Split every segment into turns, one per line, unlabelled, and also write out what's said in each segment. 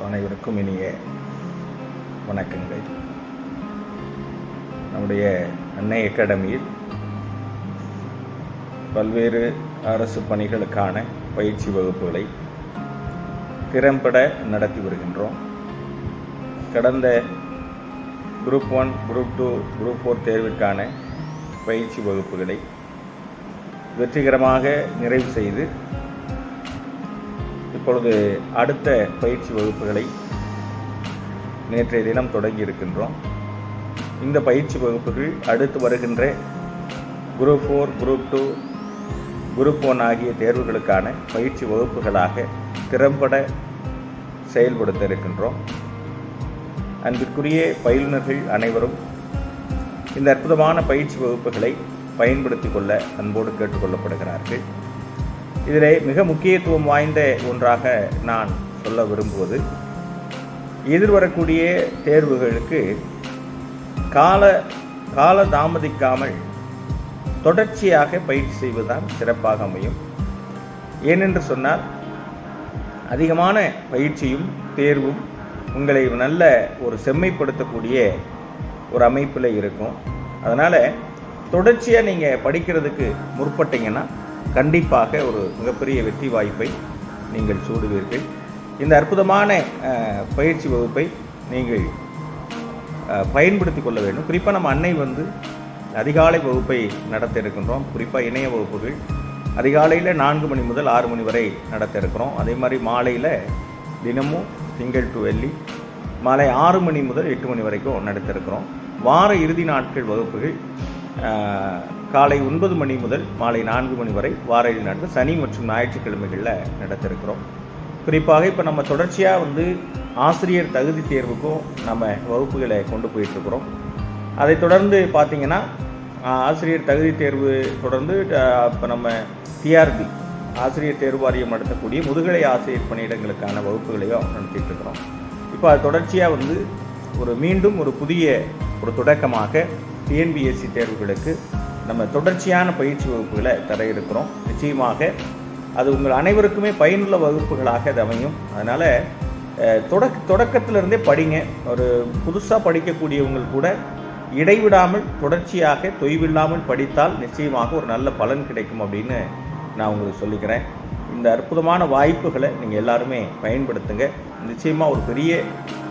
அனைவருக்கும் இனிய வணக்கங்கள். நம்முடைய அன்னை அகாடமியில் பல்வேறு அரசு பணிகளுக்கான பயிற்சி வகுப்புகளை திறம்பட நடத்தி வருகின்றோம். கடந்த குரூப் 1, குரூப் 2, குரூப் 4 தேர்விற்கான பயிற்சி வகுப்புகளை வெற்றிகரமாக நிறைவு செய்து இப்பொழுது அடுத்த பயிற்சி வகுப்புகளை நேற்றைய தினம் தொடங்கி இருக்கின்றோம். இந்த பயிற்சி வகுப்புகள் அடுத்து வருகின்ற குரூப் 4, குரூப் 2, குரூப் 1 ஆகிய தேர்வுகளுக்கான பயிற்சி வகுப்புகளாக திறம்பட செயல்படுத்த இருக்கின்றோம். அன்பிற்குரிய பயிலுநர்கள் அனைவரும் இந்த அற்புதமான பயிற்சி வகுப்புகளை பயன்படுத்திக் கொள்ள அன்போடு கேட்டுக்கொள்ளப்படுகிறார்கள். இதிலே மிக முக்கியத்துவம் வாய்ந்த ஒன்றாக நான் சொல்ல விரும்புவது, எதிர்வரக்கூடிய தேர்வுகளுக்கு கால தாமதிக்காமல் தொடர்ச்சியாக பயிற்சி செய்வதுதான் சிறப்பாக அமையும். ஏனென்று சொன்னால், அதிகமான பயிற்சியும் தேர்வும் உங்களை நல்ல ஒரு செம்மைப்படுத்தக்கூடிய ஒரு அமைப்பில் இருக்கும். அதனால் தொடர்ச்சியாக நீங்கள் படிக்கிறதுக்கு முற்பட்டீங்கன்னா கண்டிப்பாக ஒரு மிகப்பெரிய வெற்றி வாய்ப்பை நீங்கள் சூடுவீர்கள். இந்த அற்புதமான பயிற்சி வகுப்பை நீங்கள் பயன்படுத்தி கொள்ள வேண்டும். குறிப்பாக நம்ம அன்னை அதிகாலை வகுப்பை நடத்த இருக்கின்றோம். குறிப்பாக இணைய வகுப்புகள் அதிகாலையில் 4 மணி முதல் 6 மணி வரை நடத்த இருக்கிறோம். அதே மாதிரி மாலையில் தினமும் திங்கள் டு வெள்ளி மாலை 6 மணி முதல் 8 மணி வரைக்கும் நடத்த இருக்கிறோம். வார இறுதி நாட்கள் வகுப்புகள் காலை 9 மணி முதல் மாலை 4 மணி வரை வார இறுதி நாட்கள் சனி மற்றும் ஞாயிற்றுக்கிழமைகளில் நடத்த இருக்கிறோம். குறிப்பாக இப்போ நம்ம தொடர்ச்சியாக ஆசிரியர் தகுதி தேர்வுக்கும் நம்ம வகுப்புகளை கொண்டு போயிட்டுருக்குறோம். அதை தொடர்ந்து பார்த்திங்கன்னா ஆசிரியர் தகுதி தேர்வு தொடர்ந்து இப்போ நம்ம டிஆர்பி ஆசிரியர் தேர்வு வாரியம் நடத்தக்கூடிய முதுகலை ஆசிரியர் பணியிடங்களுக்கான வகுப்புகளையும் நடத்திட்டுருக்குறோம். இப்போ அது தொடர்ச்சியாக மீண்டும் ஒரு புதிய ஒரு தொடக்கமாக டிஎன்பிஎஸ்சி தேர்வுகளுக்கு நம்ம தொடர்ச்சியான பயிற்சி வகுப்புகளை தர இருக்கிறோம். நிச்சயமாக அது உங்கள் அனைவருக்குமே பயனுள்ள வகுப்புகளாக அது அமையும். அதனால் தொடக்கத்திலிருந்தே படிங்க. ஒரு புதுசாக படிக்கக்கூடியவங்க கூட இடைவிடாமல் தொடர்ச்சியாக தொய்வில்லாமல் படித்தால் நிச்சயமாக ஒரு நல்ல பலன் கிடைக்கும் அப்படின்னு நான் உங்களுக்கு சொல்லிக்கிறேன். இந்த அற்புதமான வாய்ப்புகளை நீங்கள் எல்லாருமே பயன்படுத்துங்க. நிச்சயமாக ஒரு பெரிய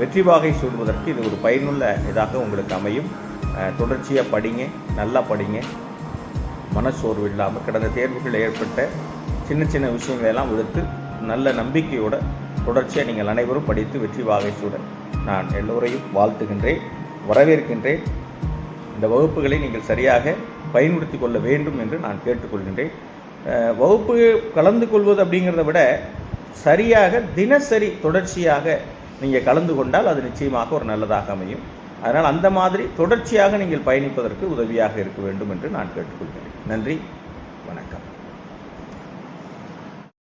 வெற்றி வாகை சூடுவதற்கு இது ஒரு பயனுள்ள இதாக உங்களுக்கு அமையும். தொடர்ச்சியாக படிங்க, நல்லா படிங்க. மனசோர்வு இல்லாமல் கடந்த தேர்வுகள் ஏற்பட்ட சின்ன சின்ன விஷயங்களெல்லாம் விடுத்து நல்ல நம்பிக்கையோடு தொடர்ச்சியாக நீங்கள் அனைவரும் படித்து வெற்றி வாகை சூட நான் எல்லோரையும் வாழ்த்துகின்றேன், வரவேற்கின்றேன். இந்த வகுப்புகளை நீங்கள் சரியாக பயன்படுத்தி கொள்ள வேண்டும் என்று நான் கேட்டுக்கொள்கின்றேன். வகுப்பு கலந்து கொள்வது அப்படிங்கிறத விட சரியாக தினசரி தொடர்ச்சியாக நீங்கள் கலந்து கொண்டால் அது நிச்சயமாக ஒரு நல்லதாக அமையும். அதனால் அந்த மாதிரி தொடர்ச்சியாக நீங்கள் பயணிப்பதற்கு உதவியாக இருக்க வேண்டும் என்று நான் கேட்டுக்கொள்கிறேன். நன்றி, வணக்கம்.